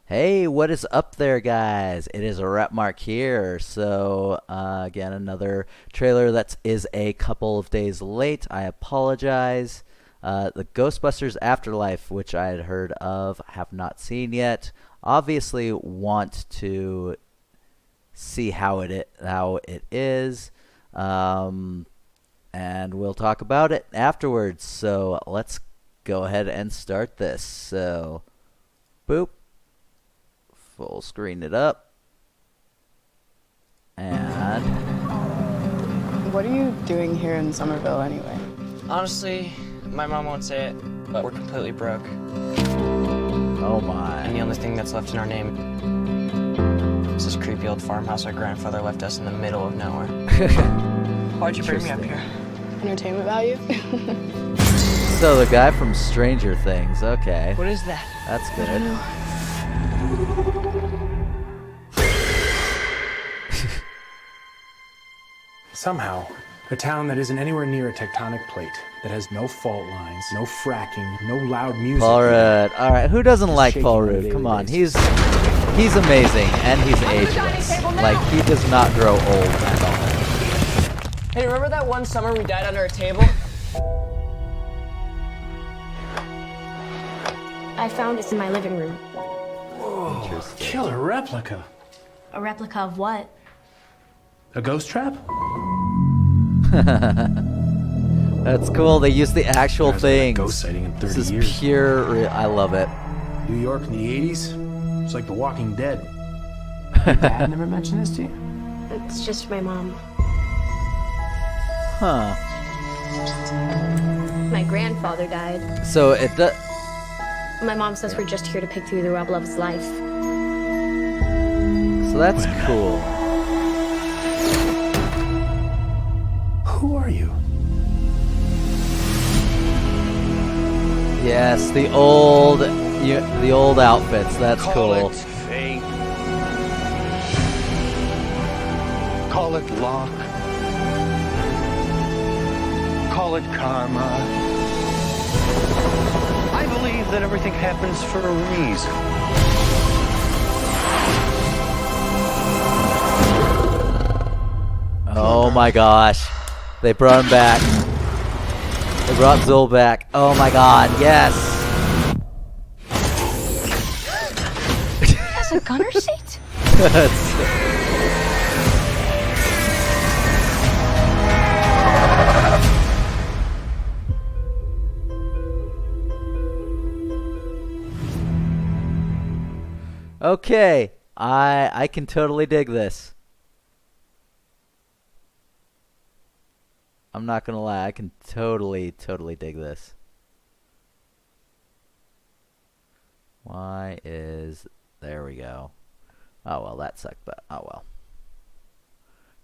Hey, what is up there, guys? It is a Rapmark here. So, again, another trailer that is a couple of days late. I apologize. The Ghostbusters Afterlife, which I had heard of, have not seen yet. Obviously, want to see how it is, and we'll talk about it afterwards. So let's go ahead and start this. So, boop. Full screen it up. And What are you doing here in Somerville anyway? Honestly, my mom won't say it, but we're completely broke. oh my. And the only thing that's left in our name is this creepy old farmhouse our grandfather left us in the middle of nowhere. Why'd you bring me up here? Entertainment value? So the guy from Stranger Things. Okay. What is that? That's good. Somehow, a town that isn't anywhere near a tectonic plate, that has no fault lines, no fracking, no loud music. Paul Rudd. All right, who doesn't like shaking Paul on a Rudd? daily Come on, basis. he's amazing and he's ageless. Like he does not grow old at all. Hey, remember that one summer we died under a table? I found this in my living room. Killer replica. A replica of what? A ghost trap? That's cool. They use the actual There's been a things. ghost sighting in 30 This is years. pure. I love it. New York in the 80s? It's like The Walking Dead. Your dad never mentioned this to you? It's just my mom. Huh. My grandfather died. So it does. My mom says we're just here to pick through the rubble of his life. So that's cool. Who are you? Yes, the old outfits. That's Call cool. it fate. Call it luck. Call it karma. I believe that everything happens for a reason. Oh my gosh. They brought him back. They brought Zul back. Oh my god, yes. That's a gunner seat? Okay, I can totally dig this. I'm not gonna lie, I can totally dig this. Why is... There we go. Oh well, that sucked, but oh well.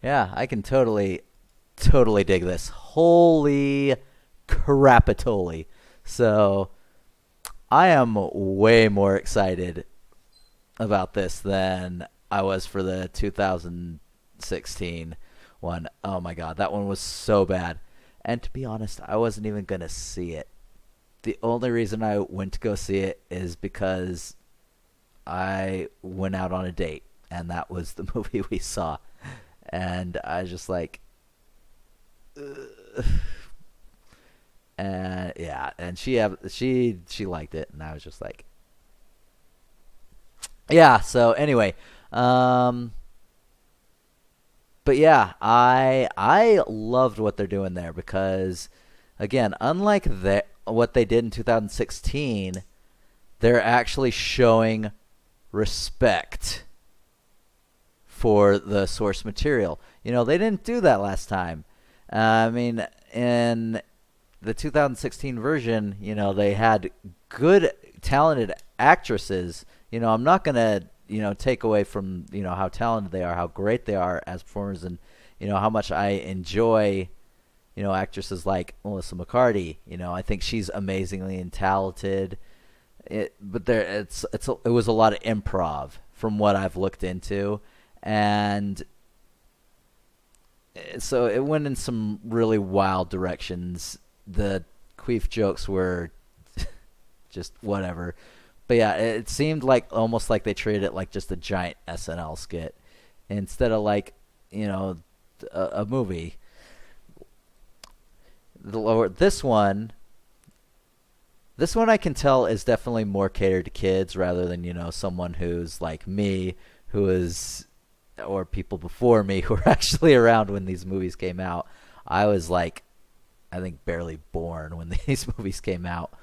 Yeah, I can totally dig this. Holy crapatoli. So, I am way more excited about this than I was for the 2016 one. Oh my god, that one was so bad. And to be honest, I wasn't even gonna see it. The only reason I went to go see it is because I went out on a date, and that was the movie we saw. And I was just like, ugh. And yeah, and she liked it, and I was just like, yeah. So anyway, but yeah, I loved what they're doing there because, again, unlike what they did in 2016, they're actually showing respect for the source material. You know, they didn't do that last time. I mean, in the 2016 version, you know, they had good, talented actresses. You know, I'm not gonna, take away from, how talented they are, how great they are as performers, and, how much I enjoy, actresses like Melissa McCarthy. I think she's amazingly talented. It was a lot of improv from what I've looked into, and so it went in some really wild directions. The queef jokes were just whatever. But yeah, it seemed like almost like they treated it like just a giant SNL skit instead of like, a movie. This one I can tell is definitely more catered to kids rather than, someone who's like me, who is, or people before me who were actually around when these movies came out. I was like, I think barely born when these movies came out.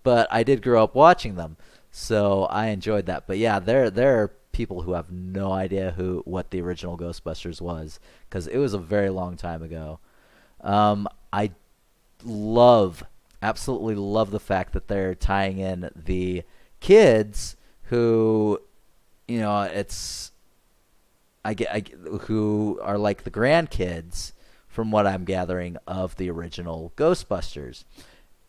But I did grow up watching them, so I enjoyed that. But yeah, there are people who have no idea what the original Ghostbusters was, because it was a very long time ago. I absolutely love the fact that they're tying in the kids who, who are like the grandkids, from what I'm gathering, of the original Ghostbusters.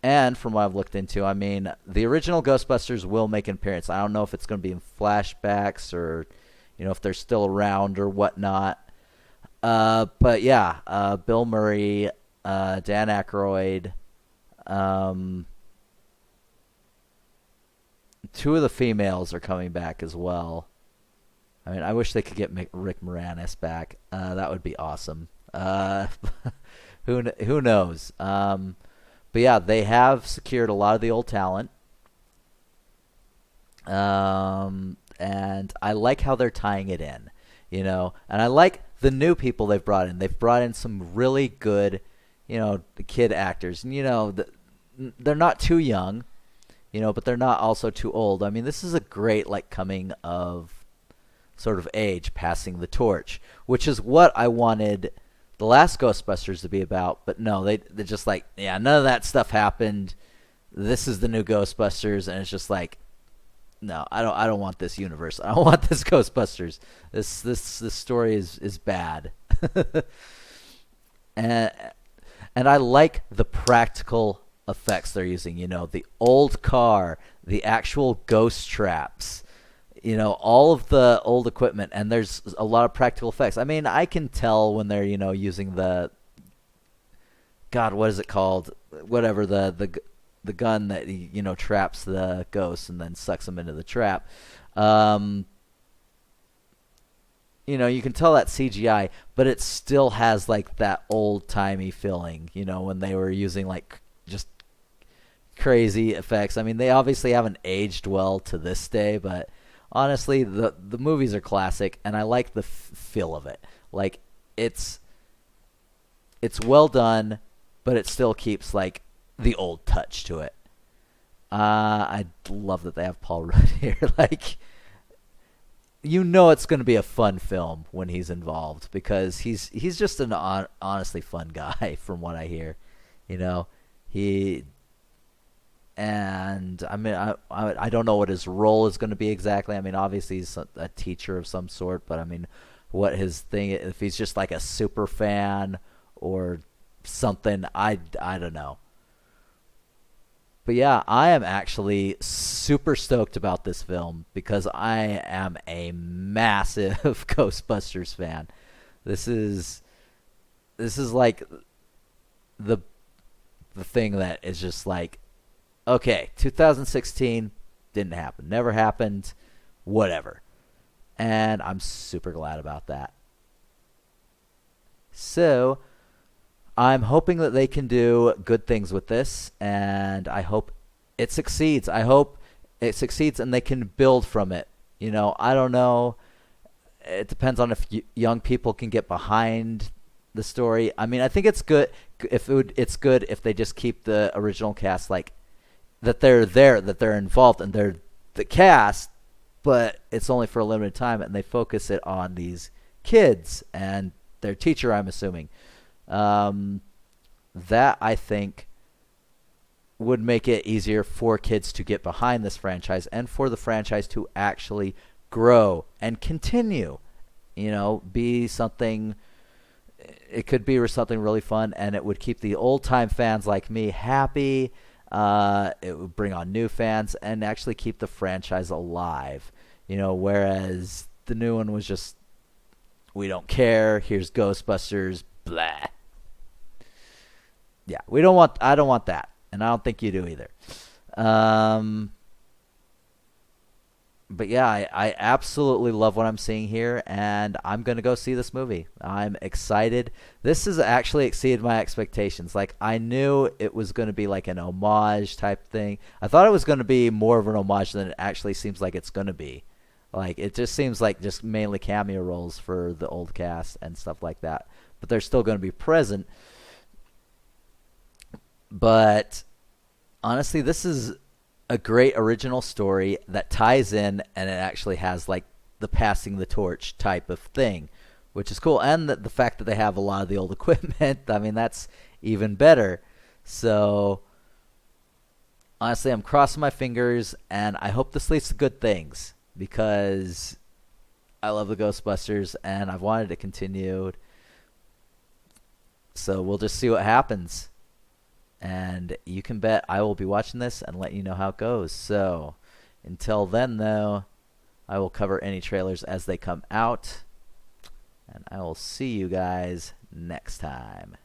And from what I've looked into, I mean, the original Ghostbusters will make an appearance. I don't know if it's going to be in flashbacks or, if they're still around or whatnot. But yeah, Bill Murray, Dan Aykroyd, two of the females are coming back as well. I mean, I wish they could get Rick Moranis back. That would be awesome. Who knows? But yeah, they have secured a lot of the old talent. And I like how they're tying it in, and I like the new people they've brought in. They've brought in some really good, the kid actors. And, they're not too young, but they're not also too old. I mean, this is a great, like, coming of sort of age, passing the torch, which is what I wanted the last Ghostbusters to be about. But no, they're just like, yeah, none of that stuff happened. This is the new Ghostbusters, and it's just like, no, I don't want this universe. I don't want this Ghostbusters. This story is bad. and I like the practical effects they're using. The old car, the actual ghost traps, all of the old equipment, and there's a lot of practical effects. I mean, I can tell when they're, using the, God, what is it called? Whatever, the gun that, traps the ghosts and then sucks them into the trap. You can tell that's CGI, but it still has, like, that old-timey feeling, when they were using, like, just crazy effects. I mean, they obviously haven't aged well to this day, but honestly, the movies are classic, and I like the feel of it. Like, it's well done, but it still keeps, like, the old touch to it. I love that they have Paul Rudd here. Like, it's going to be a fun film when he's involved, because he's just an honestly fun guy from what I hear. And I mean, I don't know what his role is going to be exactly. I mean, obviously he's a teacher of some sort, but I mean, what his thing, if he's just like a super fan or something, I don't know. But yeah, I am actually super stoked about this film because I am a massive Ghostbusters fan. This is like the thing that is just like, okay, 2016 didn't happen, never happened, whatever. And I'm super glad about that. So I'm hoping that they can do good things with this, and I hope it succeeds. I hope it succeeds and they can build from it. I don't know. It depends on if young people can get behind the story. I mean, I think it's good it's good if they just keep the original cast, like, that they're there, that they're involved, and they're the cast, but it's only for a limited time, and they focus it on these kids and their teacher, I'm assuming. That, I think, would make it easier for kids to get behind this franchise and for the franchise to actually grow and continue. Be something. It could be something really fun, and it would keep the old-time fans like me happy. It would bring on new fans and actually keep the franchise alive. Whereas the new one was just, we don't care, here's Ghostbusters, blah. Yeah, I don't want that, and I don't think you do either. but yeah, I absolutely love what I'm seeing here, and I'm going to go see this movie. I'm excited. This has actually exceeded my expectations. Like, I knew it was going to be like an homage type thing. I thought it was going to be more of an homage than it actually seems like it's going to be. Like, it just seems like just mainly cameo roles for the old cast and stuff like that. But they're still going to be present. But honestly, this is a great original story that ties in, and it actually has like the passing the torch type of thing, which is cool. And the fact that they have a lot of the old equipment, I mean, that's even better. So honestly, I'm crossing my fingers, and I hope this leads to good things, because I love the Ghostbusters and I've wanted it continued. So we'll just see what happens. And you can bet I will be watching this and let you know how it goes. So until then, though, I will cover any trailers as they come out. And I will see you guys next time.